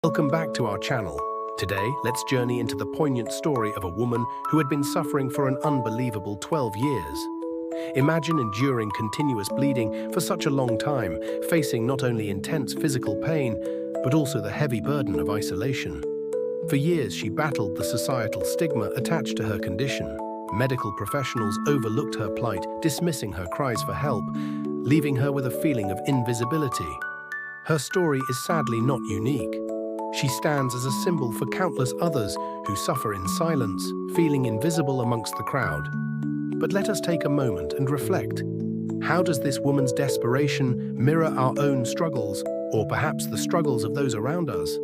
Welcome back to our channel. Today, let's journey into the poignant story of a woman who had been suffering for an unbelievable 12 years. Imagine enduring continuous bleeding for such a long time, facing not only intense physical pain, but also the heavy burden of isolation. For years, she battled the societal stigma attached to her condition. Medical professionals overlooked her plight, dismissing her cries for help, leaving her with a feeling of invisibility. Her story is sadly not unique. She stands as a symbol for countless others who suffer in silence, feeling invisible amongst the crowd. But let us take a moment and reflect. How does this woman's desperation mirror our own struggles, or perhaps the struggles of those around us?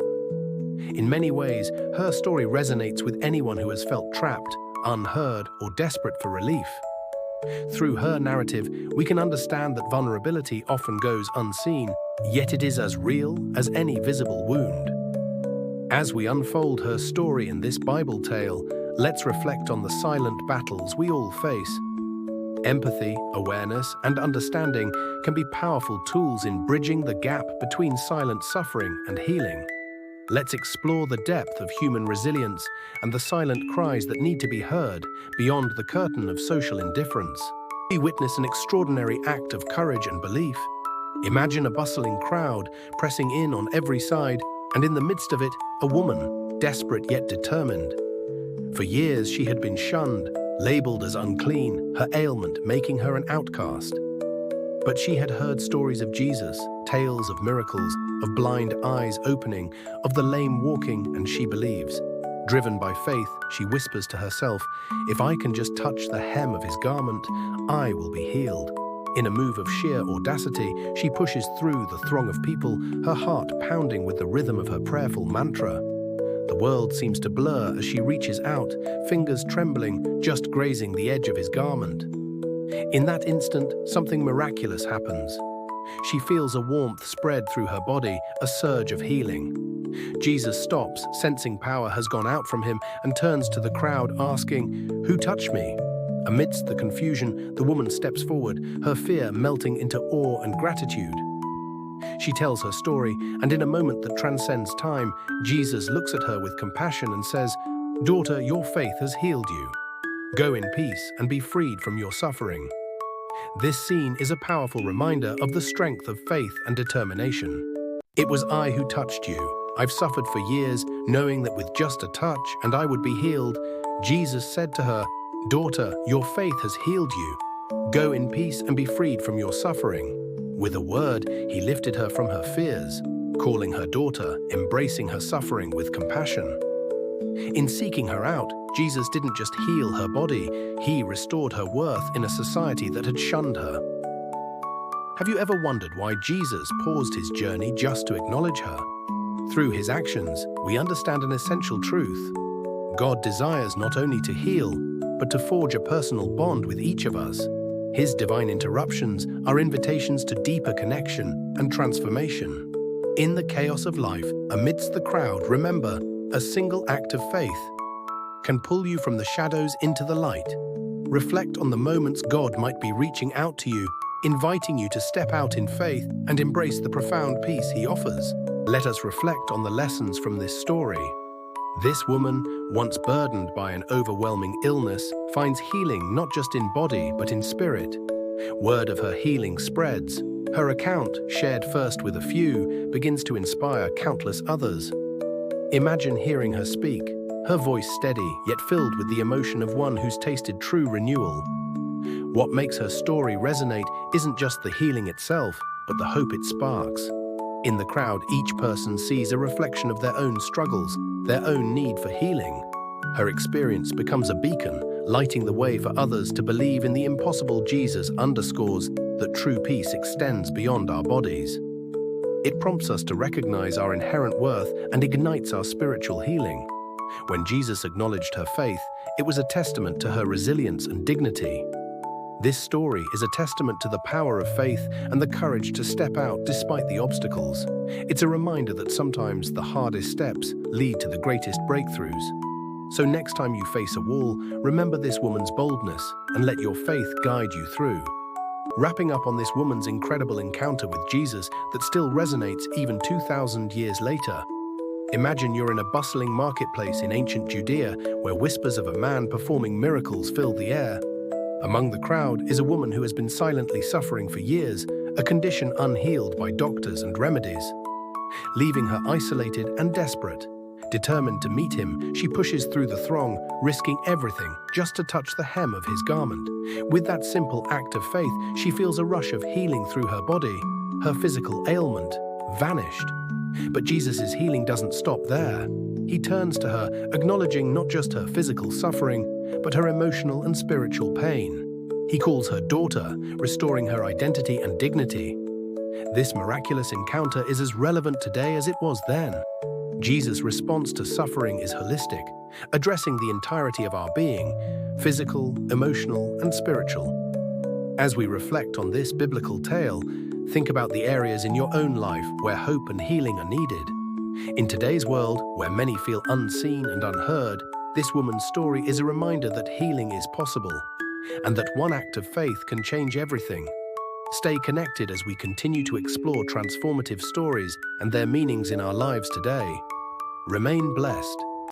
In many ways, her story resonates with anyone who has felt trapped, unheard, or desperate for relief. Through her narrative, we can understand that vulnerability often goes unseen, yet it is as real as any visible wound. As we unfold her story in this Bible tale, let's reflect on the silent battles we all face. Empathy, awareness, and understanding can be powerful tools in bridging the gap between silent suffering and healing. Let's explore the depth of human resilience and the silent cries that need to be heard beyond the curtain of social indifference. We witness an extraordinary act of courage and belief. Imagine a bustling crowd pressing in on every side, and in the midst of it, a woman, desperate yet determined. For years, she had been shunned, labeled as unclean, her ailment making her an outcast. But she had heard stories of Jesus, tales of miracles, of blind eyes opening, of the lame walking, and she believes. Driven by faith, she whispers to herself, "If I can just touch the hem of his garment, I will be healed." In a move of sheer audacity, she pushes through the throng of people, her heart pounding with the rhythm of her prayerful mantra. The world seems to blur as she reaches out, fingers trembling, just grazing the edge of his garment. In that instant, something miraculous happens. She feels a warmth spread through her body, a surge of healing. Jesus stops, sensing power has gone out from him, and turns to the crowd, asking, "Who touched me?" Amidst the confusion, the woman steps forward, her fear melting into awe and gratitude. She tells her story, and in a moment that transcends time, Jesus looks at her with compassion and says, "Daughter, your faith has healed you. Go in peace and be freed from your suffering." This scene is a powerful reminder of the strength of faith and determination. "It was I who touched you. I've suffered for years, knowing that with just a touch and I would be healed." Jesus said to her, "Daughter, your faith has healed you. Go in peace and be freed from your suffering." With a word, he lifted her from her fears, calling her daughter, embracing her suffering with compassion. In seeking her out, Jesus didn't just heal her body, he restored her worth in a society that had shunned her. Have you ever wondered why Jesus paused his journey just to acknowledge her? Through his actions, we understand an essential truth. God desires not only to heal, but to forge a personal bond with each of us. His divine interruptions are invitations to deeper connection and transformation. In the chaos of life, amidst the crowd, remember, a single act of faith can pull you from the shadows into the light. Reflect on the moments God might be reaching out to you, inviting you to step out in faith and embrace the profound peace he offers. Let us reflect on the lessons from this story. This woman, once burdened by an overwhelming illness, finds healing not just in body but in spirit. Word of her healing spreads. Her account, shared first with a few, begins to inspire countless others. Imagine hearing her speak, her voice steady yet filled with the emotion of one who's tasted true renewal. What makes her story resonate isn't just the healing itself, but the hope it sparks. In the crowd, each person sees a reflection of their own struggles, their own need for healing. Her experience becomes a beacon, lighting the way for others to believe in the impossible. Jesus underscores that true peace extends beyond our bodies. It prompts us to recognize our inherent worth and ignites our spiritual healing. When Jesus acknowledged her faith, it was a testament to her resilience and dignity. This story is a testament to the power of faith and the courage to step out despite the obstacles. It's a reminder that sometimes the hardest steps lead to the greatest breakthroughs. So next time you face a wall, remember this woman's boldness and let your faith guide you through. Wrapping up on this woman's incredible encounter with Jesus that still resonates even 2,000 years later, Imagine you're in a bustling marketplace in ancient Judea where whispers of a man performing miracles fill the air. Among the crowd is a woman who has been silently suffering for years, a condition unhealed by doctors and remedies. Leaving her isolated and desperate. Determined to meet him, she pushes through the throng, risking everything just to touch the hem of his garment. With that simple act of faith, she feels a rush of healing through her body. Her physical ailment vanished. But Jesus' healing doesn't stop there. He turns to her, acknowledging not just her physical suffering, but her emotional and spiritual pain. He calls her daughter, restoring her identity and dignity. This miraculous encounter is as relevant today as it was then. Jesus' response to suffering is holistic, addressing the entirety of our being, physical, emotional, and spiritual. As we reflect on this biblical tale, think about the areas in your own life where hope and healing are needed. In today's world, where many feel unseen and unheard, this woman's story is a reminder that healing is possible, and that one act of faith can change everything. Stay connected as we continue to explore transformative stories and their meanings in our lives today. Remain blessed.